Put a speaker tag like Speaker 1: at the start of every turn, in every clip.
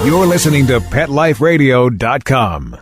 Speaker 1: You're listening to PetLifeRadio.com.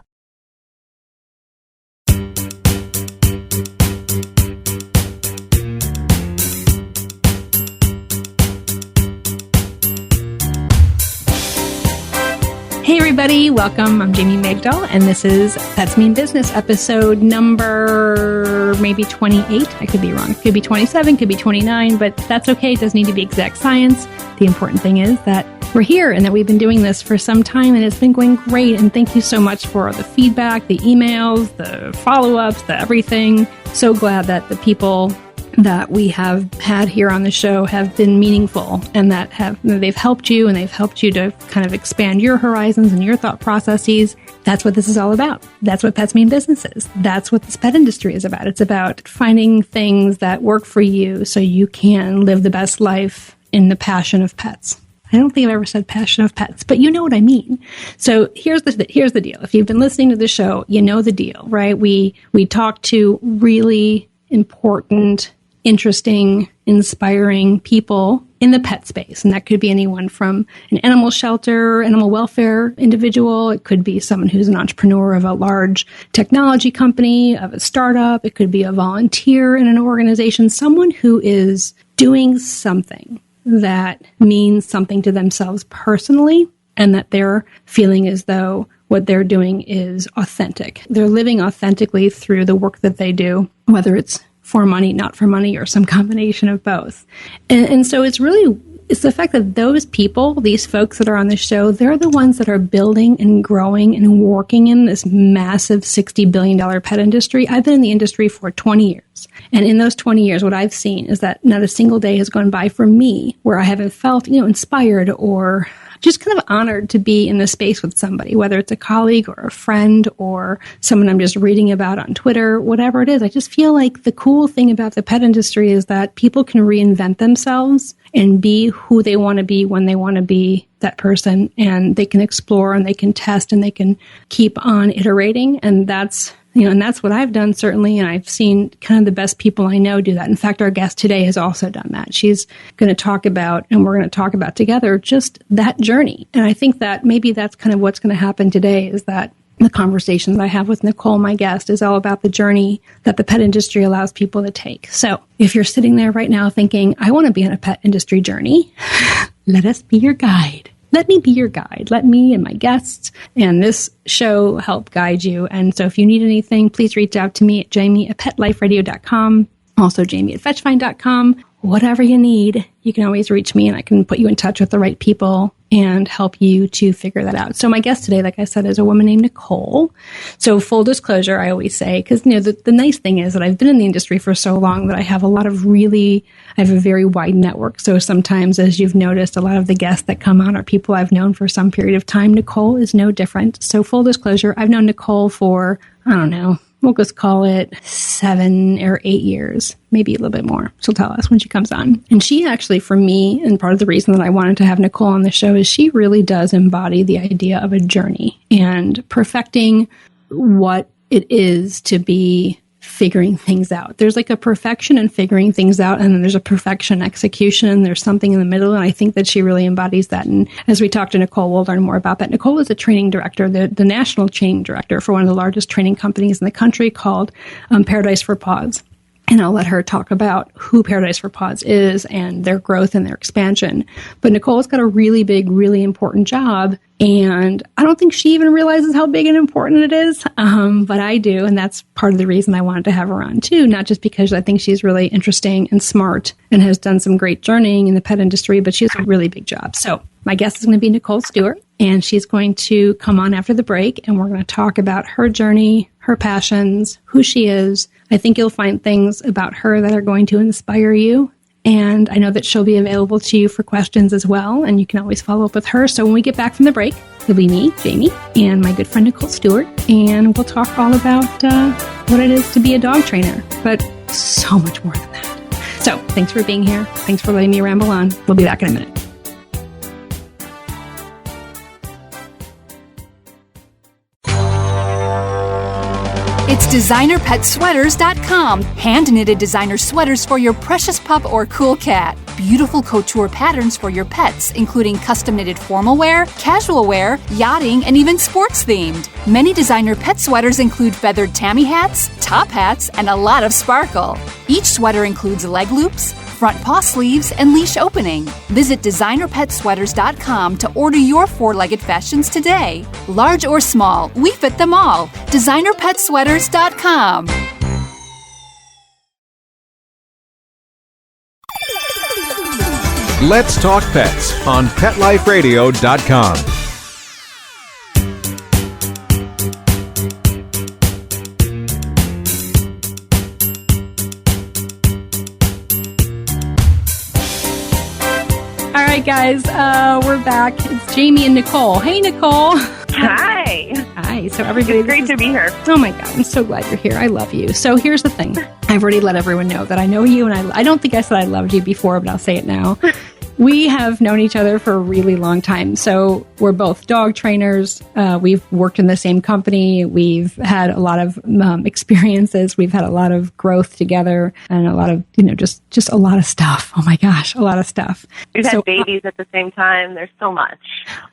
Speaker 2: Hey everybody, welcome. I'm Jamie Magdahl, and this is Pets Mean Business episode number maybe 28. I could be wrong. It could be 27, could be 29, but that's okay. It doesn't need to be exact science. The important thing is that we're here and that we've been doing this for some time, and it's been going great. And thank you so much for the feedback, the emails, the follow-ups, the everything. So glad that the people that we have had here on the show have been meaningful and that they've helped you, and they've helped you to kind of expand your horizons and your thought processes. That's what this is all about. That's what Pets Mean Business is. That's what this pet industry is about. It's about finding things that work for you so you can live the best life in the passion of pets. I don't think I've ever said passion of pets, but you know what I mean. So here's the deal. If you've been listening to the show, you know the deal, right? We talk to really important, interesting, inspiring people in the pet space. And that could be anyone from an animal shelter, animal welfare individual. It could be someone who's an entrepreneur of a large technology company, of a startup. It could be a volunteer in an organization, someone who is doing something that means something to themselves personally, and that they're feeling as though what they're doing is authentic. They're living authentically through the work that they do, whether it's for money, not for money, or some combination of both. And so it's the fact that those people, these folks that are on the show, they're the ones that are building and growing and working in this massive $60 billion pet industry. I've been in the industry for 20 years. And in those 20 years, what I've seen is that not a single day has gone by for me where I haven't felt, inspired or just kind of honored to be in the space with somebody, whether it's a colleague or a friend or someone I'm just reading about on Twitter, whatever it is. I just feel like the cool thing about the pet industry is that people can reinvent themselves and be who they want to be when they want to be that person. And they can explore and they can test and they can keep on iterating. And that's what I've done, certainly. And I've seen kind of the best people I know do that. In fact, our guest today has also done that. She's going to talk about, and we're going to talk about together, just that journey. And I think that maybe that's kind of what's going to happen today, is that the conversations I have with Nicole, my guest, is all about the journey that the pet industry allows people to take. So if you're sitting there right now thinking, I want to be on a pet industry journey, let us be your guide. Let me be your guide. Let me and my guests and this show help guide you. And so if you need anything, please reach out to me at jamie@petliferadio.com. Also jamie@fetchfind.com. Whatever you need, you can always reach me and I can put you in touch with the right people and help you to figure that out. So my guest today, like I said, is a woman named Nicole. So full disclosure, I always say, because the nice thing is that I've been in the industry for so long that I have I have a very wide network. So sometimes, as you've noticed, a lot of the guests that come on are people I've known for some period of time. Nicole is no different. So full disclosure, I've known Nicole for, I don't know, we'll just call it 7 or 8 years, maybe a little bit more. She'll tell us when she comes on. And she actually, for me, and part of the reason that I wanted to have Nicole on the show is she really does embody the idea of a journey and perfecting what it is to be figuring things out. There's like a perfection in figuring things out, and then there's a perfection execution, and there's something in the middle, and I think that she really embodies that. And as we talk to Nicole, we'll learn more about that. Nicole is a training director, the national training director for one of the largest training companies in the country called Paradise for Paws. And I'll let her talk about who Paradise for Paws is and their growth and their expansion. But Nicole's got a really big, really important job. And I don't think she even realizes how big and important it is. But I do. And that's part of the reason I wanted to have her on too. Not just because I think she's really interesting and smart and has done some great journeying in the pet industry, but she has a really big job. So my guest is going to be Nicole Stewart. And she's going to come on after the break, and we're going to talk about her journey, her passions, who she is. I think you'll find things about her that are going to inspire you. And I know that she'll be available to you for questions as well, and you can always follow up with her. So when we get back from the break, it'll be me, Jamie, and my good friend Nicole Stewart, and we'll talk all about what it is to be a dog trainer, but so much more than that. So thanks for being here. Thanks for letting me ramble on. We'll be back in a minute.
Speaker 3: It's designerpetsweaters.com. Hand-knitted designer sweaters for your precious pup or cool cat. beautiful couture patterns for your pets, including custom-knitted formal wear, casual wear, yachting, and even sports-themed. Many designer pet sweaters include feathered tammy hats, top hats, and a lot of sparkle. Each sweater includes leg loops, front paw sleeves, and leash opening. Visit designerpetsweaters.com to order your four-legged fashions today. Large or small, we fit them all. designerpetsweaters.com.
Speaker 1: Let's Talk Pets on PetLifeRadio.com.
Speaker 2: All right, guys, we're back. It's Jamie and Nicole. Hey, Nicole.
Speaker 4: Hi.
Speaker 2: Hi. So everybody,
Speaker 4: it's great to be here.
Speaker 2: Oh my God, I'm so glad you're here. I love you. So here's the thing. I've already let everyone know that I know you, and I don't think I said I loved you before, but I'll say it now. We have known each other for a really long time. So we're both dog trainers. We've worked in the same company. We've had a lot of experiences. We've had a lot of growth together and a lot of, just a lot of stuff. Oh my gosh, a lot of stuff.
Speaker 4: We've had babies at the same time. There's so much.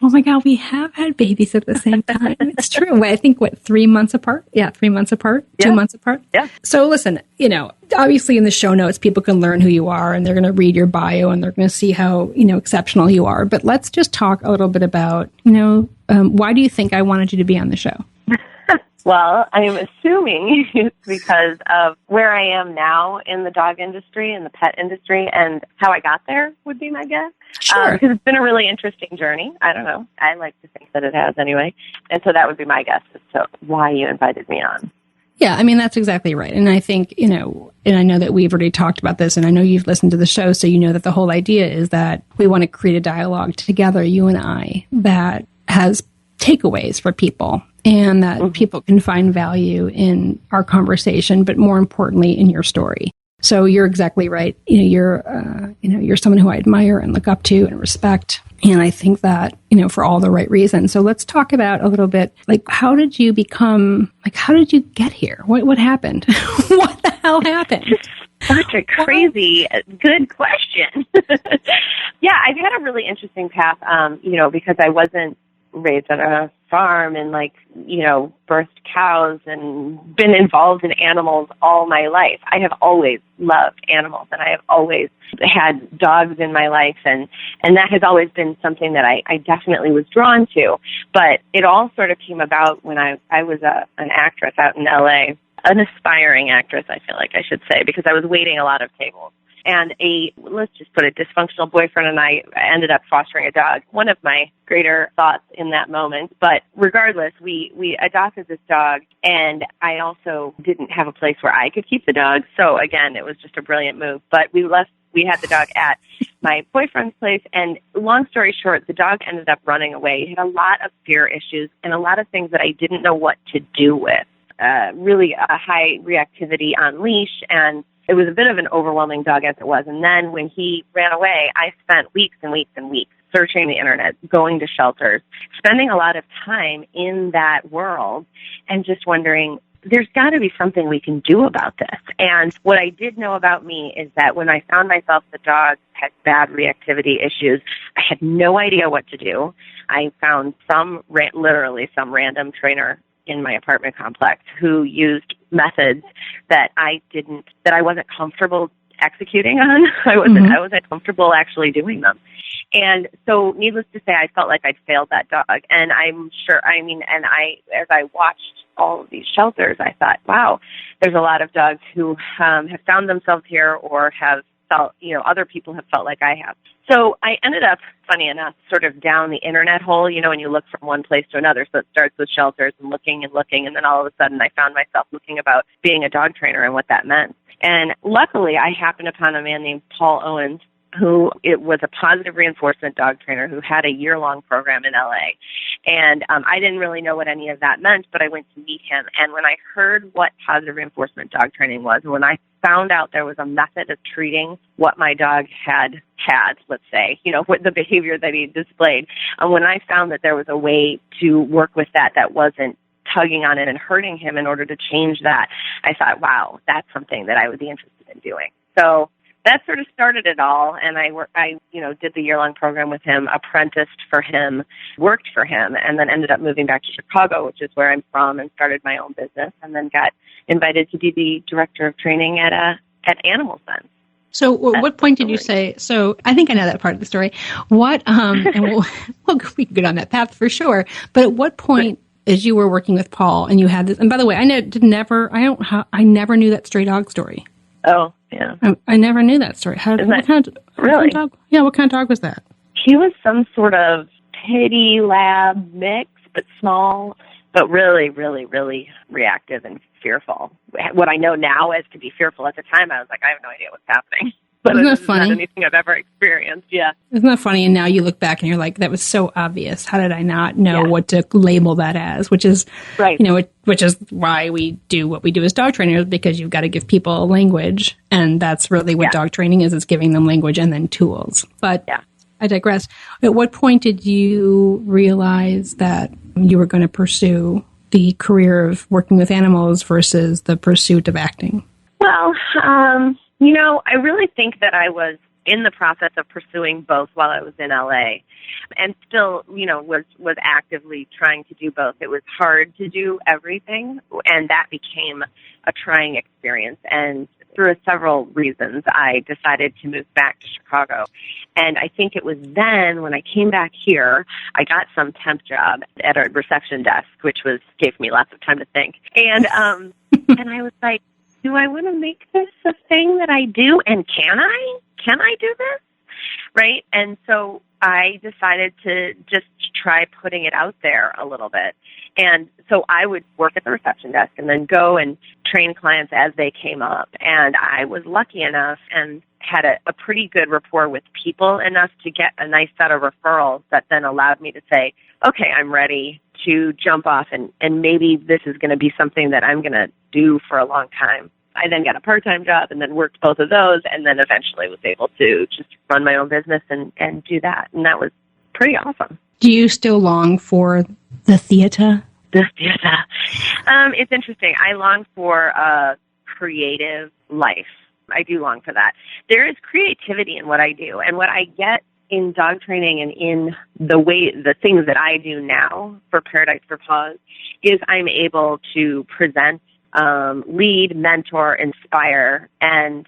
Speaker 2: Oh my God, we have had babies at the same time. It's true. I think, 3 months apart? Yeah, 3 months apart,
Speaker 4: yeah.
Speaker 2: 2 months apart.
Speaker 4: Yeah.
Speaker 2: So listen, obviously in the show notes, people can learn who you are and they're going to read your bio and they're going to see how, exceptional you are. But let's just talk a little bit about, why do you think I wanted you to be on the show?
Speaker 4: Well, I'm assuming it's because of where I am now in the dog industry and the pet industry, and how I got there would be my guess.
Speaker 2: Sure.
Speaker 4: Because it's been a really interesting journey. I don't know. I like to think that it has anyway. And so that would be my guess as to why you invited me on.
Speaker 2: Yeah, that's exactly right. And I think, and I know that we've already talked about this, and I know you've listened to the show, so you know that the whole idea is that we want to create a dialogue together, you and I, that has takeaways for people and that people can find value in our conversation, but more importantly, in your story. So you're exactly right. You're someone who I admire and look up to and respect. And I think that, for all the right reasons. So let's talk about a little bit, how did you get here? What happened? What the hell happened?
Speaker 4: Such a crazy, good question. Yeah, I've had a really interesting path, because I wasn't raised on a farm and birthed cows and been involved in animals all my life. I have always loved animals, and I have always had dogs in my life, and that has always been something that I definitely was drawn to. But it all sort of came about when I was an actress out in LA, an aspiring actress, I feel like I should say, because I was waiting a lot of tables. And let's just put it, dysfunctional boyfriend and I ended up fostering a dog. One of my greater thoughts in that moment. But regardless, we adopted this dog, and I also didn't have a place where I could keep the dog. So again, it was just a brilliant move. But we had the dog at my boyfriend's place, and long story short, the dog ended up running away. He had a lot of fear issues and a lot of things that I didn't know what to do with. Really a high reactivity on leash, and it was a bit of an overwhelming dog as it was. And then when he ran away, I spent weeks and weeks and weeks searching the internet, going to shelters, spending a lot of time in that world, and just wondering, there's got to be something we can do about this. And what I did know about me is that when I found myself the dog had bad reactivity issues, I had no idea what to do. I found literally some random trainer in my apartment complex who used methods that I wasn't comfortable executing on. I wasn't comfortable actually doing them. And so needless to say, I felt like I'd failed that dog. And I'm sure, as I watched all of these shelters, I thought, wow, there's a lot of dogs who have found themselves here or have felt, other people have felt like I have. So I ended up, funny enough, sort of down the internet hole, and you look from one place to another. So it starts with shelters and looking, and then all of a sudden I found myself looking about being a dog trainer and what that meant. And luckily I happened upon a man named Paul Owens, who it was a positive reinforcement dog trainer who had a year-long program in LA. And I didn't really know what any of that meant, but I went to meet him. And when I heard what positive reinforcement dog training was, and when I found out there was a method of treating what my dog had, let's say, what the behavior that he displayed, and when I found that there was a way to work with that wasn't tugging on it and hurting him in order to change that, I thought, wow, that's something that I would be interested in doing. So that sort of started it all. And I did the year-long program with him, apprenticed for him, worked for him, and then ended up moving back to Chicago, which is where I'm from, and started my own business, and then got invited to be the director of training at Animal Sense.
Speaker 2: So what point did you say, so I think I know that part of the story. What, and we can get on that path for sure, but at what point, as you were working with Paul and you had this, and by the way, I never knew that stray dog story.
Speaker 4: Oh, yeah.
Speaker 2: I never knew that story.
Speaker 4: Really?
Speaker 2: What kind of dog? Yeah, what kind of dog was that?
Speaker 4: He was some sort of pitty lab mix, but small, but really, really, really reactive and fearful. What I know now is to be fearful. At the time, I was like, I have no idea what's happening. But
Speaker 2: isn't that funny?
Speaker 4: Not anything I've ever experienced. Yeah.
Speaker 2: Isn't that funny? And now you look back and you're like, that was so obvious. How did I not know what to label that as? Which is,
Speaker 4: right.
Speaker 2: Which is why we do what we do as dog trainers, because you've got to give people a language. And that's really what dog training is giving them language and then tools. But I digress. At what point did you realize that you were going to pursue the career of working with animals versus the pursuit of acting?
Speaker 4: Well, I really think that I was in the process of pursuing both while I was in LA, and still, was actively trying to do both. It was hard to do everything, and that became a trying experience. And through several reasons, I decided to move back to Chicago. And I think it was then when I came back here, I got some temp job at a reception desk, which gave me lots of time to think. And and I was like, do I want to make this a thing that I do? And can I do this? Right? And so I decided to just try putting it out there a little bit. And so I would work at the reception desk and then go and train clients as they came up. And I was lucky enough and had a pretty good rapport with people enough to get a nice set of referrals that then allowed me to say, okay, I'm ready to jump off and maybe this is going to be something that I'm going to do for a long time. I then got a part-time job and then worked both of those, and then eventually was able to just run my own business and do that. And that was pretty awesome.
Speaker 2: Do you still long for the theater?
Speaker 4: The theater. It's interesting. I long for a creative life. I do long for that. There is creativity in what I do, and what I get in dog training and in the things that I do now for Paradise for Paws is I'm able to present, lead, mentor, inspire, and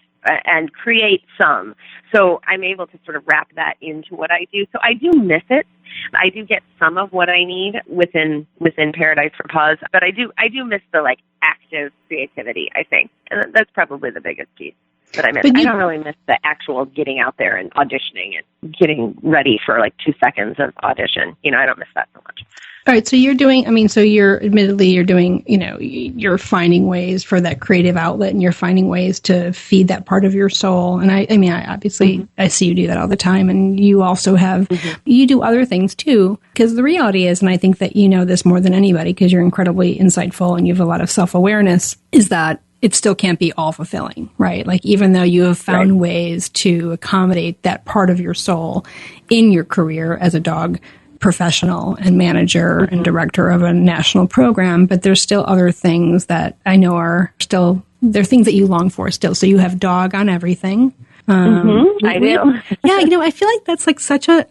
Speaker 4: create some. So I'm able to sort of wrap that into what I do. So I do miss it. I do get some of what I need within Paradise for Paws, but I do miss the active creativity, I think. And that's probably the biggest piece that I miss. I don't really miss the actual getting out there and auditioning and getting ready for 2 seconds of audition. I don't miss that so much.
Speaker 2: All right. So you're doing, you're doing, you're finding ways for that creative outlet, and you're finding ways to feed that part of your soul. And I obviously, I see you do that all the time. And you also have, you do other things too, because the reality is, and I think that you know this more than anybody because you're incredibly insightful and you have a lot of self-awareness, is that it still can't be all fulfilling, right? Even though you have found ways to accommodate that part of your soul in your career as a dog professional and manager and director of a national program, but there's still other things that I know they're things that you long for still. So you have dog on everything.
Speaker 4: I do.
Speaker 2: Yeah, I feel like that's such a,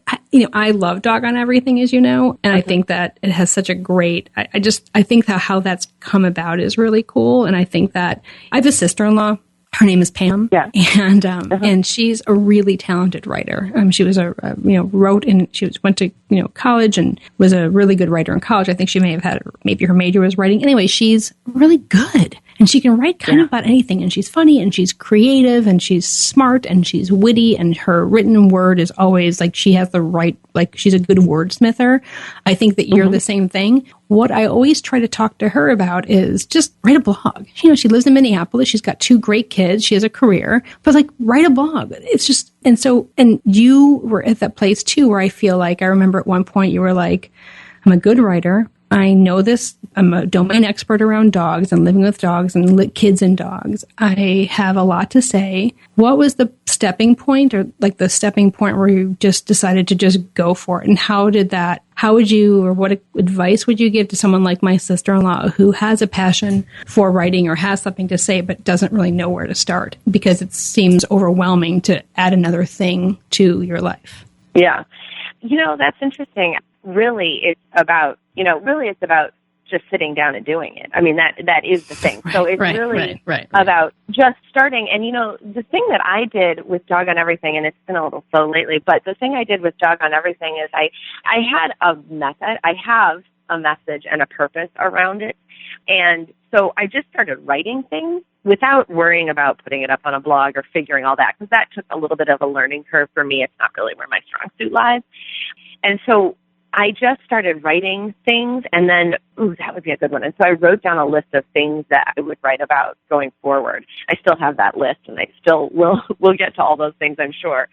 Speaker 2: I love dog on everything, as you know, and I think that it has such a great, I think that how that's come about is really cool. And I think that I have a sister-in-law. Her name is Pam, and she's a really talented writer. She was wrote and went to college and was a really good writer in college. I think she may have had maybe her major was writing. Anyway, she's really good, and she can write kind of about anything. And she's funny, and she's creative, and she's smart, and she's witty. And her written word is always she has the right, she's a good wordsmither. I think that you're the same thing. What I always try to talk to her about is just write a blog. She lives in Minneapolis. She's got 2 great kids. She has a career, but write a blog. It's just, and you were at that place too, where I feel I remember at one point you were I'm a good writer. I know this. I'm a domain expert around dogs and living with dogs and kids and dogs. I have a lot to say. What was the stepping point, or like the stepping point where you just decided to just go for it? And how would you, or what advice would you give to someone like my sister-in-law who has a passion for writing or has something to say but doesn't really know where to start because it seems overwhelming to add another thing to your life?
Speaker 4: Yeah. That's interesting. Really, it's about just sitting down and doing it. I mean, that is the thing. So it's really about just starting. And, the thing that I did with Dog on Everything, and it's been a little slow lately, but the thing I did with Dog on Everything is I had a method. I have a message and a purpose around it. And so I just started writing things without worrying about putting it up on a blog or figuring all that, because that took a little bit of a learning curve for me. It's not really where my strong suit lies. And so I just started writing things, and then, that would be a good one. And so I wrote down a list of things that I would write about going forward. I still have that list, and I still will get to all those things, I'm sure.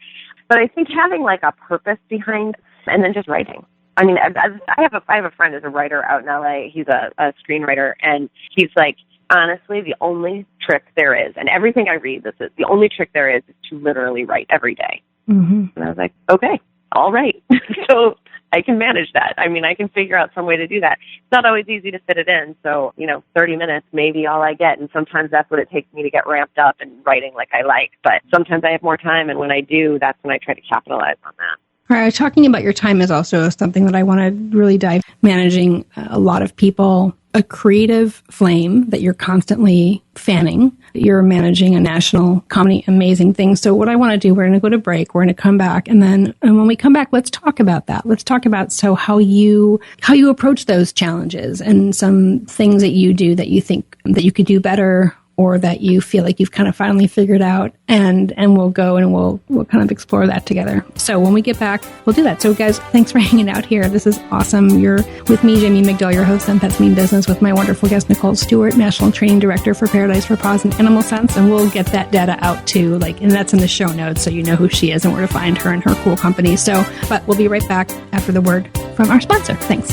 Speaker 4: But I think having like a purpose behind, and then just writing. I mean, I have a friend who's a writer out in LA. He's a screenwriter, and he's like, honestly, the only trick there is, and everything I read, this is the only trick there is to literally write every day. Mm-hmm. And I was like, okay, all right. So I can manage that. I mean, I can figure out some way to do that. It's not always easy to fit it in. So, 30 minutes may be all I get. And sometimes that's what it takes me to get ramped up and writing like I like. But sometimes I have more time. And when I do, that's when I try to capitalize on that.
Speaker 2: All right. Talking about your time is also something that I want to really dive. Managing a lot of people, a creative flame that you're constantly fanning. You're managing a national comedy, amazing thing. So what I want to do, we're going to go to break. We're going to come back. And when we come back, let's talk about that. Let's talk about how you approach those challenges and some things that you do that you think that you could do better, or that you feel like you've kind of finally figured out, and we'll go and we'll kind of explore that together. So when we get back, we'll do that. So guys, thanks for hanging out here. This is awesome. You're with me, Jamie Migdal, your host on Pets Mean Business, with my wonderful guest, Nicole Stewart, National Training Director for Paradise for Paws and Animal Sense. And we'll get that data out too, and that's in the show notes, so you know who she is and where to find her and her cool company. But we'll be right back after the word from our sponsor. Thanks.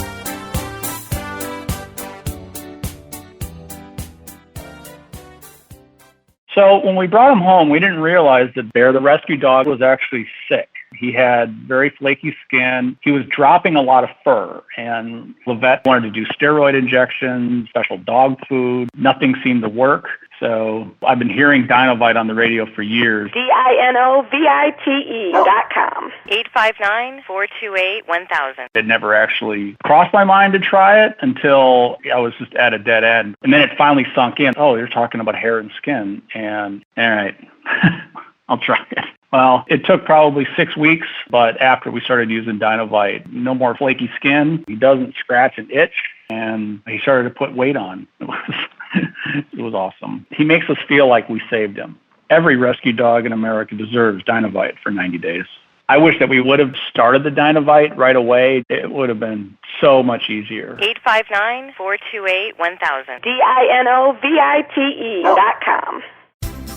Speaker 5: So when we brought him home, we didn't realize that Bear, the rescue dog, was actually sick. He had very flaky skin. He was dropping a lot of fur, and the vet wanted to do steroid injections, special dog food. Nothing seemed to work. So I've been hearing Dinovite on the radio for years.
Speaker 6: DINOVITE.com. 859-428-1000.
Speaker 5: It never actually crossed my mind to try it until I was just at a dead end. And then it finally sunk in. Oh, you're talking about hair and skin. And all right, I'll try it. Well, it took probably 6 weeks, but after we started using Dinovite, no more flaky skin. He doesn't scratch and itch, and he started to put weight on. It was awesome. He makes us feel like we saved him. Every rescue dog in America deserves Dinovite for 90 days. I wish that we would have started the Dinovite right away. It would have been so much easier.
Speaker 6: 859-428-1000. DINOVITE.com.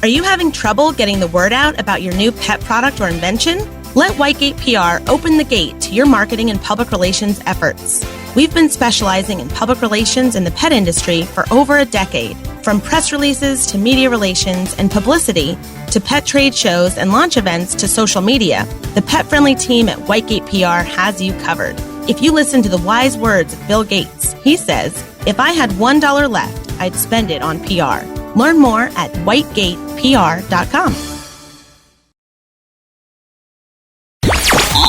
Speaker 7: Are you having trouble getting the word out about your new pet product or invention? Let Whitegate PR open the gate to your marketing and public relations efforts. We've been specializing in public relations in the pet industry for over a decade. From press releases to media relations and publicity to pet trade shows and launch events to social media, the pet-friendly team at Whitegate PR has you covered. If you listen to the wise words of Bill Gates, he says, "If I had $1 left, I'd spend it on PR." Learn more at whitegatepr.com.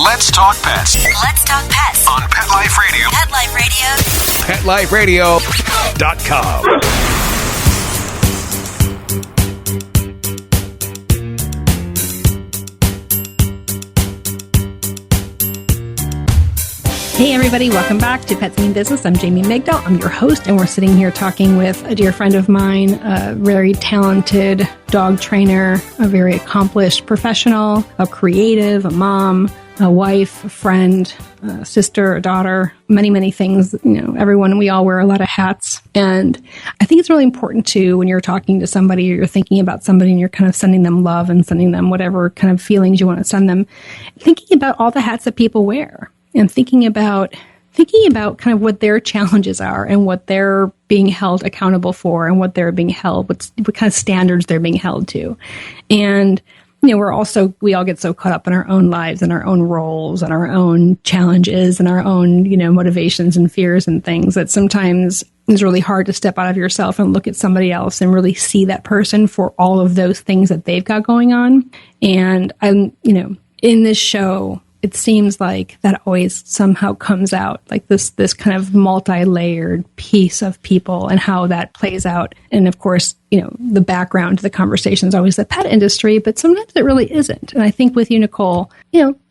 Speaker 1: Let's talk pets.
Speaker 8: Let's talk pets
Speaker 1: On Pet Life Radio.
Speaker 8: Pet Life Radio.
Speaker 1: PetLifeRadio.com.
Speaker 2: Hey everybody, welcome back to Pets Mean Business. I'm Jamie Migdal. I'm your host, and we're sitting here talking with a dear friend of mine, a very talented dog trainer, a very accomplished professional, a creative, a mom, a wife, a friend, a sister, a daughter, many, many things. Everyone, we all wear a lot of hats. And I think it's really important too, when you're talking to somebody or you're thinking about somebody and you're kind of sending them love and sending them whatever kind of feelings you want to send them, thinking about all the hats that people wear. And thinking about thinking about kind of what their challenges are and what they're being held accountable for and what they're being held, what kind of standards they're being held to. And, we all get so caught up in our own lives and our own roles and our own challenges and our own, motivations and fears and things that sometimes it's really hard to step out of yourself and look at somebody else and really see that person for all of those things that they've got going on. And in this show, it seems like that always somehow comes out, like this kind of multi-layered piece of people and how that plays out. And of course, the background to the conversation is always the pet industry, but sometimes it really isn't. And I think with you, Nicole,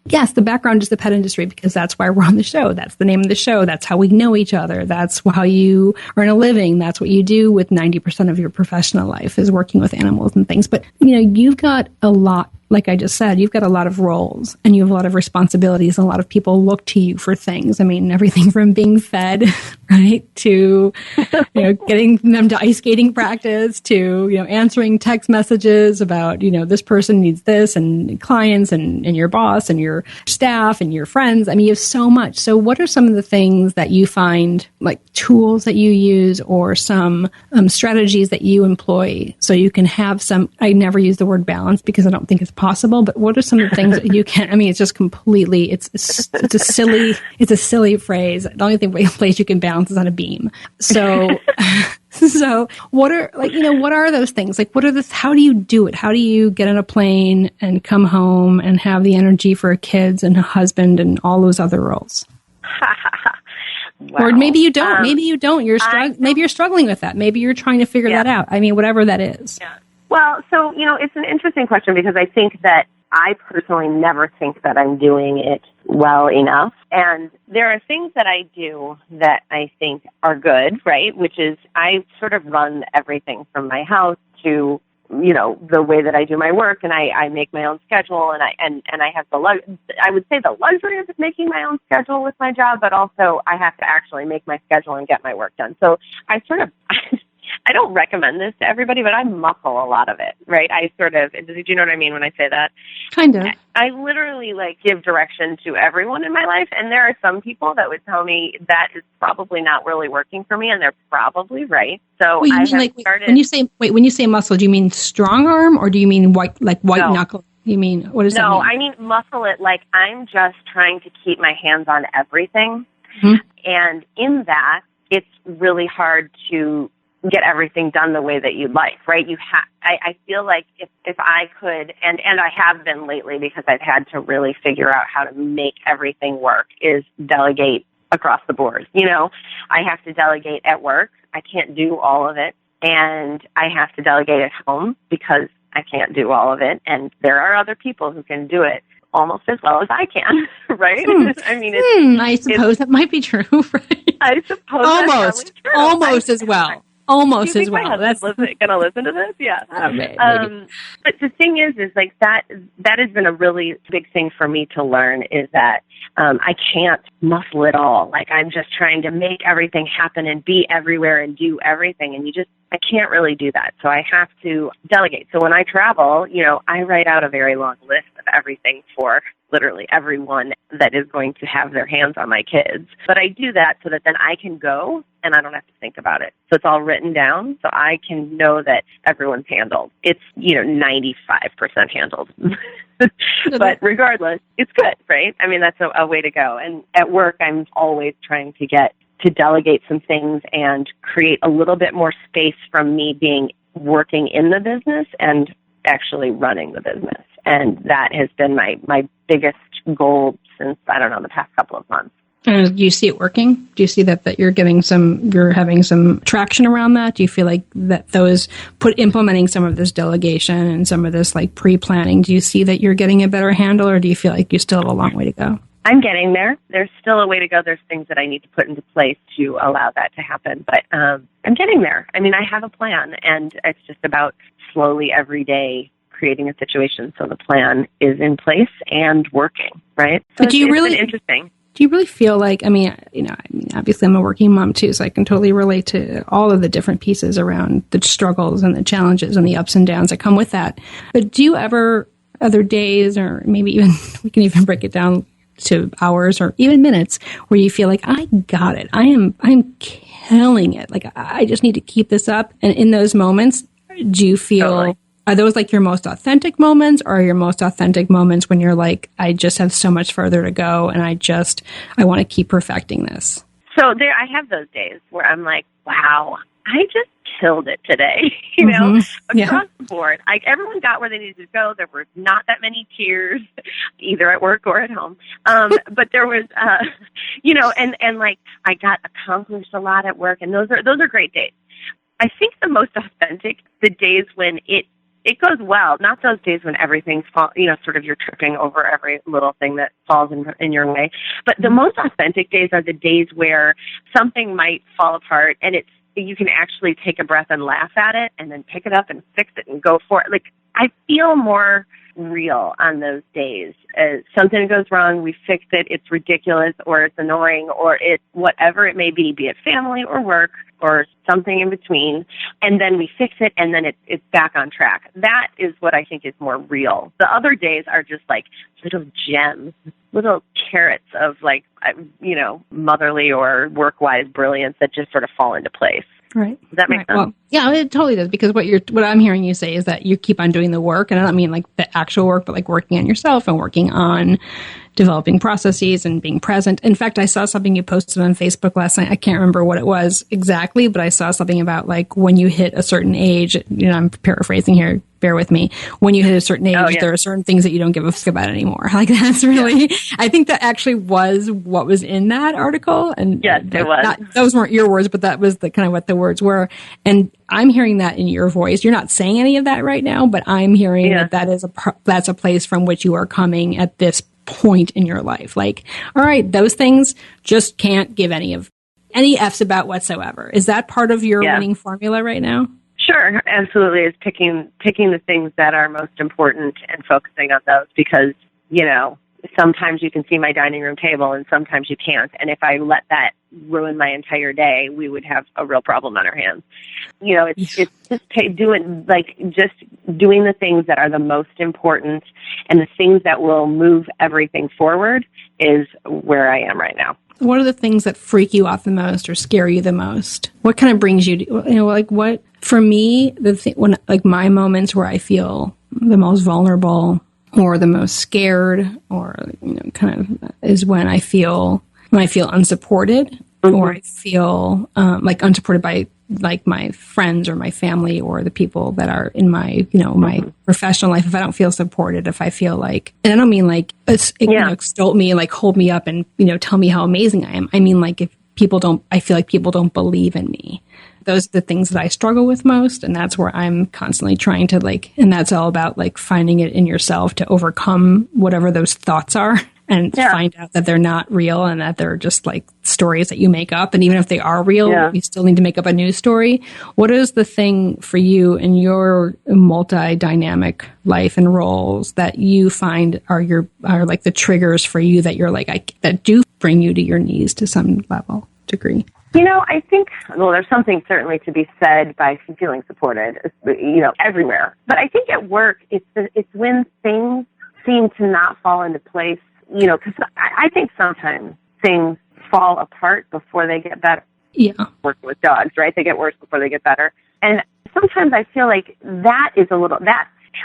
Speaker 2: yes, the background is the pet industry because that's why we're on the show. That's the name of the show. That's how we know each other. That's how you earn a living. That's what you do with 90% of your professional life is working with animals and things. But, you've got a lot. Like I just said, you've got a lot of roles and you have a lot of responsibilities and a lot of people look to you for things. I mean, everything from being fed, right, to, getting them to ice skating practice, to, answering text messages about, this person needs this and clients and your boss and your staff and your friends. I mean, you have so much. So what are some of the things that you find, like tools that you use or some strategies that you employ so you can have some, I never use the word balance because I don't think it's possible, but what are some of the things that you can, it's just completely, it's a silly phrase. The only place you can balance is on a beam. So, what are those things? Like, how do you do it? How do you get on a plane and come home and have the energy for kids and a husband and all those other roles?
Speaker 4: Wow.
Speaker 2: Or maybe you don't. Maybe you don't. Maybe you're struggling with that. Maybe you're trying to figure that out. Whatever that is.
Speaker 4: Yeah. Well, so, it's an interesting question because I think that I personally never think that I'm doing it well enough. And there are things that I do that I think are good, right? Which is I sort of run everything from my house to, the way that I do my work, and I make my own schedule, and I have I would say the luxury of making my own schedule with my job, but also I have to actually make my schedule and get my work done. So I sort of I don't recommend this to everybody, but I muscle a lot of it, right? Do you know what I mean when I say that?
Speaker 2: Kind of.
Speaker 4: I literally give direction to everyone in my life. And there are some people that would tell me that is probably not really working for me. And they're probably right. So
Speaker 2: Wait, when you say muscle, do you mean strong arm or do you mean white knuckle? You mean, what does that mean? No,
Speaker 4: I mean muscle it like I'm just trying to keep my hands on everything.
Speaker 2: Mm-hmm.
Speaker 4: And in that, it's really hard to get everything done the way that you'd like, right? I feel like if I could, and I have been lately because I've had to really figure out how to make everything work, is delegate across the board. I have to delegate at work. I can't do all of it. And I have to delegate at home because I can't do all of it. And there are other people who can do it almost as well as I can, right?
Speaker 2: I suppose that might be true, right?
Speaker 4: I suppose that's true.
Speaker 2: Almost as well. Almost as well.
Speaker 4: That's going to listen to this, yeah.
Speaker 2: Maybe.
Speaker 4: But the thing is like that has been a really big thing for me to learn is that I can't muscle it all. Like I'm just trying to make everything happen and be everywhere and do everything, and I can't really do that. So I have to delegate. So when I travel, I write out a very long list of everything for literally everyone that is going to have their hands on my kids. But I do that so that then I can go and I don't have to think about it. So it's all written down so I can know that everyone's handled. It's, 95% handled. But regardless, it's good, right? That's a way to go. And at work, I'm always trying to delegate some things and create a little bit more space from me working in the business and actually running the business. And that has been my biggest goal since, the past couple of months.
Speaker 2: And do you see it working? Do you see that you're having some traction around that? Do you feel like that implementing some of this delegation and some of this pre-planning, do you see that you're getting a better handle, or do you feel like you still have a long way to go?
Speaker 4: I'm getting there. There's still a way to go. There's things that I need to put into place to allow that to happen. But I'm getting there. I have a plan, and it's just about slowly every day creating a situation so the plan is in place and working, right? So
Speaker 2: but it's
Speaker 4: been interesting.
Speaker 2: Do you really feel like, obviously I'm a working mom too, so I can totally relate to all of the different pieces around the struggles and the challenges and the ups and downs that come with that. But do you ever, other days, or maybe even, we can even break it down to hours or even minutes where you feel like, I got it. I'm killing it. Like, I just need to keep this up. And in those moments, do you feel, are those like your most authentic moments, or are your most authentic moments when you're like, I just have so much further to go and I want to keep perfecting this?
Speaker 4: So I have those days where I'm like, wow, I just killed it today, you know, across the board. Everyone got where they needed to go. There were not that many tears, either at work or at home. But there was, you know, and like I got accomplished a lot at work, and those are great days. I think the most authentic, the days when it goes well, not those days when everything's you know, sort of you're tripping over every little thing that falls in your way. But the most authentic days are the days where something might fall apart and you can actually take a breath and laugh at it and then pick it up and fix it and go for it. Like, I feel more real on those days. Something goes wrong, we fix it, it's ridiculous or it's annoying or it's whatever it may be it family or work or something in between, and then we fix it and then it's back on track. That is what I think is more real. The other days are just like little gems, little carrots of like, you know, motherly or work-wise brilliance that just sort of fall into place.
Speaker 2: Right.
Speaker 4: Does that make sense?
Speaker 2: Well, yeah, it totally does. Because what I'm hearing you say is that you keep on doing the work, and I don't mean like the actual work, but like working on yourself and working on developing processes and being present. In fact, I saw something you posted on Facebook last night. I can't remember what it was exactly, but I saw something about like when you hit a certain age, you know, I'm paraphrasing here, bear with me. When you hit a certain age, there are certain things that you don't give a fuck about anymore. Like, that's really, I think that actually was what was in that article. And
Speaker 4: yes, it was.
Speaker 2: Those weren't your words, but that was the kind of what the words were. And I'm hearing that in your voice. You're not saying any of that right now, but I'm hearing that's a place from which you are coming at this point in your life. Like, all right, those things just can't give any F's about whatsoever. Is that part of your winning formula right now?
Speaker 4: Sure, absolutely. Is picking the things that are most important and focusing on those, because, you know, sometimes you can see my dining room table and sometimes you can't. And if I let that ruin my entire day, we would have a real problem on our hands. You know, it's just doing the things that are the most important and the things that will move everything forward is where I am right now.
Speaker 2: What are the things that freak you out the most or scare you the most? What kind of brings you to, you know, like what, for me, when like my moments where I feel the most vulnerable or the most scared, or, you know, kind of is when I feel unsupported, or I feel like unsupported by like my friends or my family or the people that are in my, you know, my professional life. If I don't feel supported, if I feel like, and I don't mean like, you know, extol me, like hold me up and, you know, tell me how amazing I am. I mean, like, if I feel like people don't believe in me. Those are the things that I struggle with most. And that's where I'm constantly trying to like, and that's all about like finding it in yourself to overcome whatever those thoughts are and find out that they're not real and that they're just like stories that you make up. And even if they are real, you still need to make up a new story. What is the thing for you in your multi-dynamic life and roles that you find are like the triggers for you that you're like, that do bring you to your knees to some degree?
Speaker 4: You know, I think, well, there's something certainly to be said by feeling supported, you know, everywhere. But I think at work, it's when things seem to not fall into place, you know, because I think sometimes things fall apart before they get better.
Speaker 2: Yeah.
Speaker 4: Working with dogs, right? They get worse before they get better. And sometimes I feel like that's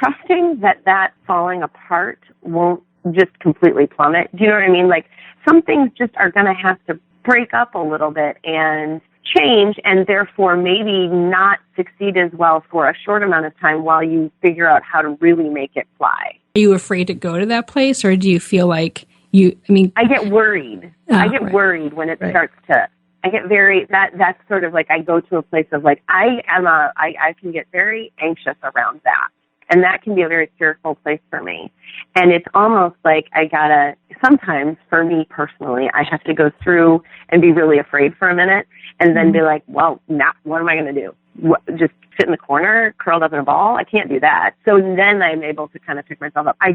Speaker 4: trusting that falling apart won't just completely plummet. Do you know what I mean? Like, some things just are going to have to break up a little bit and change, and therefore maybe not succeed as well for a short amount of time while you figure out how to really make it fly.
Speaker 2: Are you afraid to go to that place, or do you feel like I get worried.
Speaker 4: I get worried when it starts to, I get that's sort of like, I go to a place of like, I can get very anxious around that. And that can be a very fearful place for me. And it's almost like sometimes for me personally, I have to go through and be really afraid for a minute and then be like, well, now what am I going to do? Just sit in the corner, curled up in a ball? I can't do that. So then I'm able to kind of pick myself up. I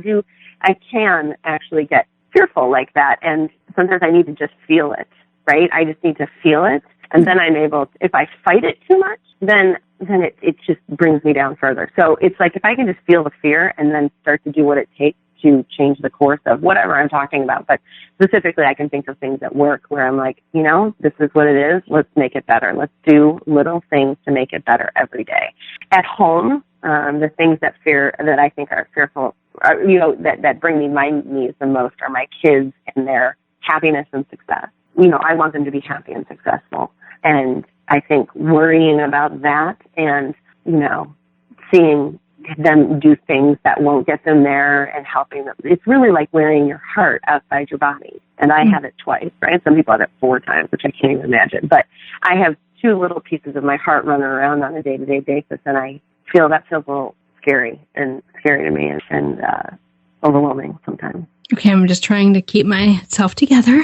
Speaker 4: can actually get fearful like that. And sometimes I need to just feel it, right? I just need to feel it. And then I'm able to, if I fight it too much, then it just brings me down further. So it's like, if I can just feel the fear and then start to do what it takes to change the course of whatever I'm talking about. But specifically, I can think of things at work where I'm like, this is what it is. Let's make it better. Let's do little things to make it better every day. At home, the things that I think are fearful, that bring me my knees the most are my kids and their happiness and success. I want them to be happy and successful. And I think worrying about that and, seeing them do things that won't get them there and helping them. It's really like wearing your heart outside your body. And I have it twice, right? Some people have it 4 times, which I can't even imagine. But I have 2 little pieces of my heart running around on a day-to-day basis, and I feel that feels a little scary to me and overwhelming sometimes.
Speaker 2: Okay, I'm just trying to keep myself together.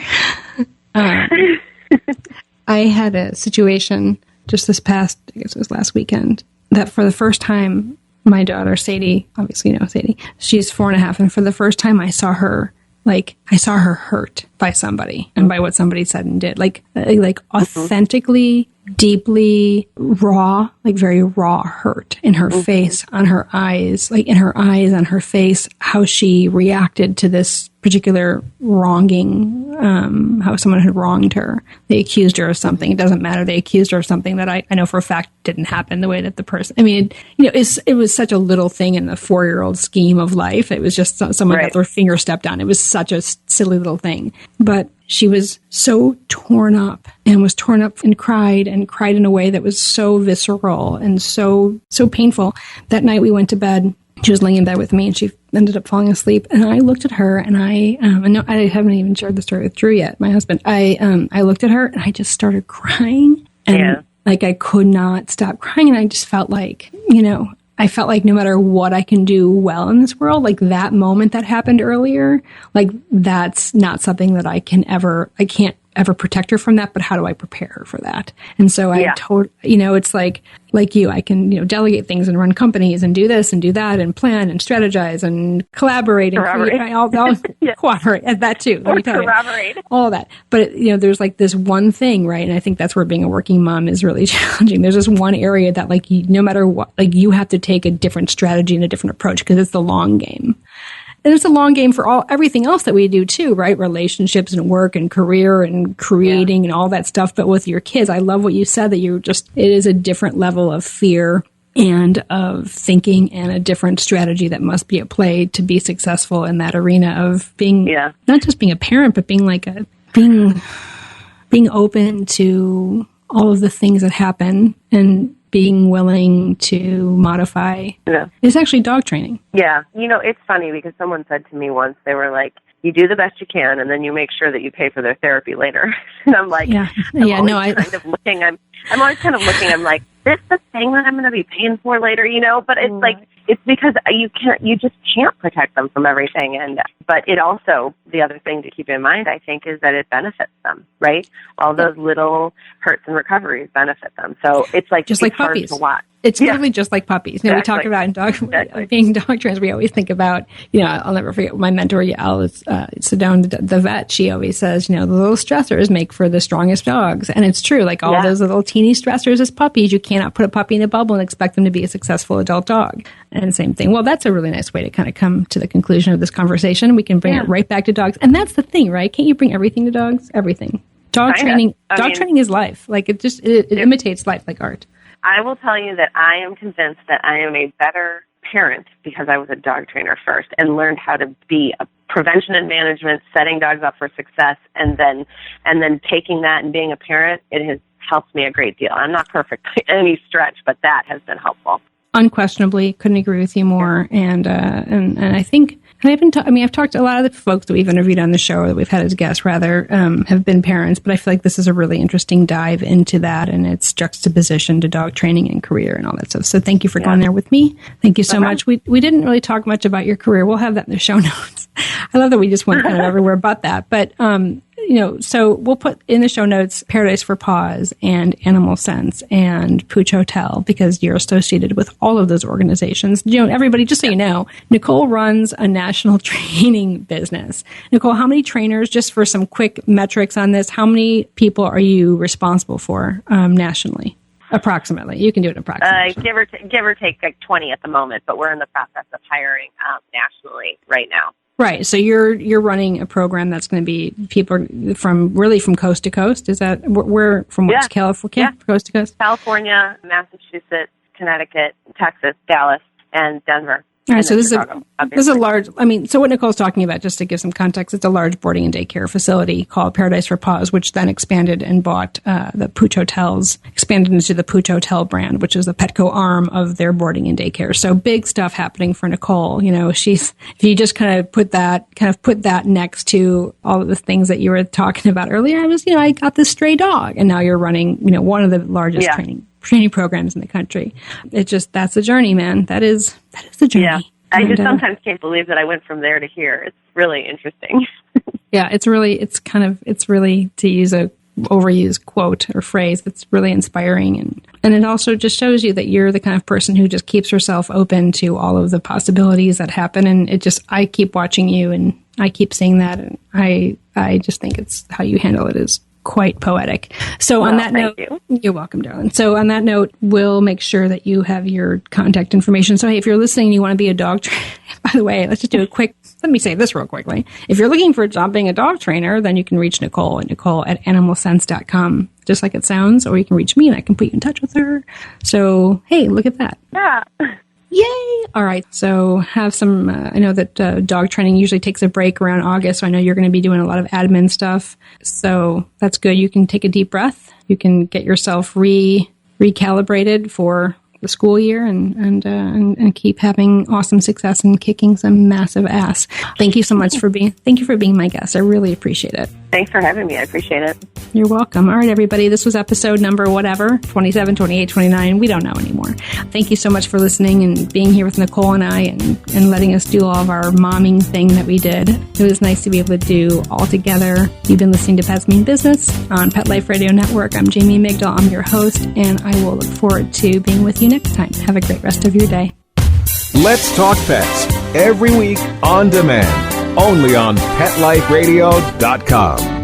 Speaker 2: I had a situation just this past, I guess it was last weekend, that for the first time, my daughter, Sadie, obviously you know Sadie, she's 4.5, and for the first time I saw her hurt by somebody and by what somebody said and did. Like authentically, deeply raw, like very raw hurt in her face, on her eyes, like in her eyes, on her face, how she reacted to this particular wronging, how someone had wronged her. They accused her of something. It doesn't matter. They accused her of something that I know for a fact didn't happen the way that the person, it was such a little thing in the 4-year-old scheme of life. It was just someone got their finger stepped on. It was such a silly little thing. But she was so torn up and cried in a way that was so visceral and so painful. That night we went to bed. She was laying in bed with me and she ended up falling asleep. And I looked at her and I haven't even shared the story with Drew yet, my husband. I looked at her and I just started crying. And like I could not stop crying. And I just felt like, I felt like no matter what I can do well in this world, like that moment that happened earlier, like that's not something that I can't ever protect her from that, but how do I prepare her for that? And so I it's like you, I can, delegate things and run companies and do this and do that and plan and strategize and collaborate and create, I'll cooperate at that too. Let me tell you, all that. But there's like this one thing, right? And I think that's where being a working mom is really challenging. There's this one area that like, no matter what, like you have to take a different strategy and a different approach because it's the long game. And it's a long game for everything else that we do too, right? Relationships and work and career and creating and all that stuff. But with your kids, I love what you said that it is a different level of fear and of thinking and a different strategy that must be at play to be successful in that arena of being, not just being a parent, but being like being open to all of the things that happen and being willing to modify. It's actually dog training.
Speaker 4: Yeah. It's funny because someone said to me once, they were like, you do the best you can and then you make sure that you pay for their therapy later. And I'm like, I'm always kind of looking, I'm like, this the thing that I'm going to be paying for later, but it's like, it's because you just can't protect them from everything. But it also, the other thing to keep in mind, I think, is that it benefits them, right? All those little hurts and recoveries benefit them. So it's like,
Speaker 2: just like puppies.
Speaker 4: Hard to watch.
Speaker 2: It's literally just like puppies. We talk about being dog trainers. We always think about, I'll never forget my mentor, Alice, sit down to the vet. She always says, the little stressors make for the strongest dogs. And it's true. Like all those little teeny stressors as puppies, you cannot put a puppy in a bubble and expect them to be a successful adult dog. And same thing. Well, that's a really nice way to kind of come to the conclusion of this conversation. We can bring it right back to dogs. And that's the thing, right? Can't you bring everything to dogs? Everything. Dog training is life. Like it imitates life like art.
Speaker 4: I will tell you that I am convinced that I am a better parent because I was a dog trainer first and learned how to be a prevention and management, setting dogs up for success, and then taking that and being a parent. It has helped me a great deal. I'm not perfect by any stretch, but that has been helpful. Unquestionably,
Speaker 2: couldn't agree with you more. And I think, I've talked to a lot of the folks that we've interviewed on the show, or that we've had as guests rather, have been parents, but I feel like this is a really interesting dive into that and its juxtaposition to dog training and career and all that stuff. So thank you for going there with me. Thank you so much. We didn't really talk much about your career. We'll have that in the show notes. I love that we just went kind of everywhere but that. But, so we'll put in the show notes Paradise for Paws and Animal Sense and Pooch Hotel because you're associated with all of those organizations. Everybody, just so you know, Nicole runs a national training business. Nicole, how many trainers, just for some quick metrics on this, how many people are you responsible for nationally? Approximately. You can do it approximately.
Speaker 4: Give or take like 20 at the moment, but we're in the process of hiring nationally right now.
Speaker 2: Right. So you're running a program that's going to be people from coast to coast. Is that where from what's California?
Speaker 4: Yeah.
Speaker 2: Coast to coast?
Speaker 4: California, Massachusetts, Connecticut, Texas, Dallas, and Denver.
Speaker 2: All right, so this
Speaker 4: Chicago,
Speaker 2: is a large, so what Nicole's talking about, just to give some context, it's a large boarding and daycare facility called Paradise for Paws, which then expanded and bought the Pooch Hotels, expanded into the Pooch Hotel brand, which is the Petco arm of their boarding and daycare. So big stuff happening for Nicole. If you just kind of put that next to all of the things that you were talking about earlier, I got this stray dog, and now you're running, one of the largest training programs in the country. That's the journey, man. That is the journey.
Speaker 4: Yeah. I just sometimes can't believe that I went from there to here. It's really interesting.
Speaker 2: Yeah, it's really, to use a overused quote or phrase, it's really inspiring. And it also just shows you that you're the kind of person who just keeps herself open to all of the possibilities that happen. And I keep watching you and I keep seeing that. And I just think it's how you handle it is quite poetic. So on that note, you're welcome, darling. So on that note, we'll make sure that you have your contact information. So hey, if you're listening and you want to be a dog trainer, by the way, let's just do let me say this real quickly. If you're looking for a job being a dog trainer, then you can reach Nicole at animalsense.com, just like it sounds, or you can reach me and I can put you in touch with her. So hey, look at that.
Speaker 4: Yeah.
Speaker 2: Yay! All right. So have some, I know that dog training usually takes a break around August. So I know you're going to be doing a lot of admin stuff. So that's good. You can take a deep breath. You can get yourself recalibrated for the school year and keep having awesome success and kicking some massive ass. Thank you so much for being my guest. I really appreciate it.
Speaker 4: Thanks for having me. I appreciate it.
Speaker 2: You're welcome. All right, everybody. This was episode number whatever, 27, 28, 29. We don't know anymore. Thank you so much for listening and being here with Nicole and I and letting us do all of our momming thing that we did. It was nice to be able to do all together. You've been listening to Pets Mean Business on Pet Life Radio Network. I'm Jamie Migdal. I'm your host, and I will look forward to being with you next time. Have a great rest of your day.
Speaker 1: Let's Talk Pets every week on demand, only on PetLifeRadio.com.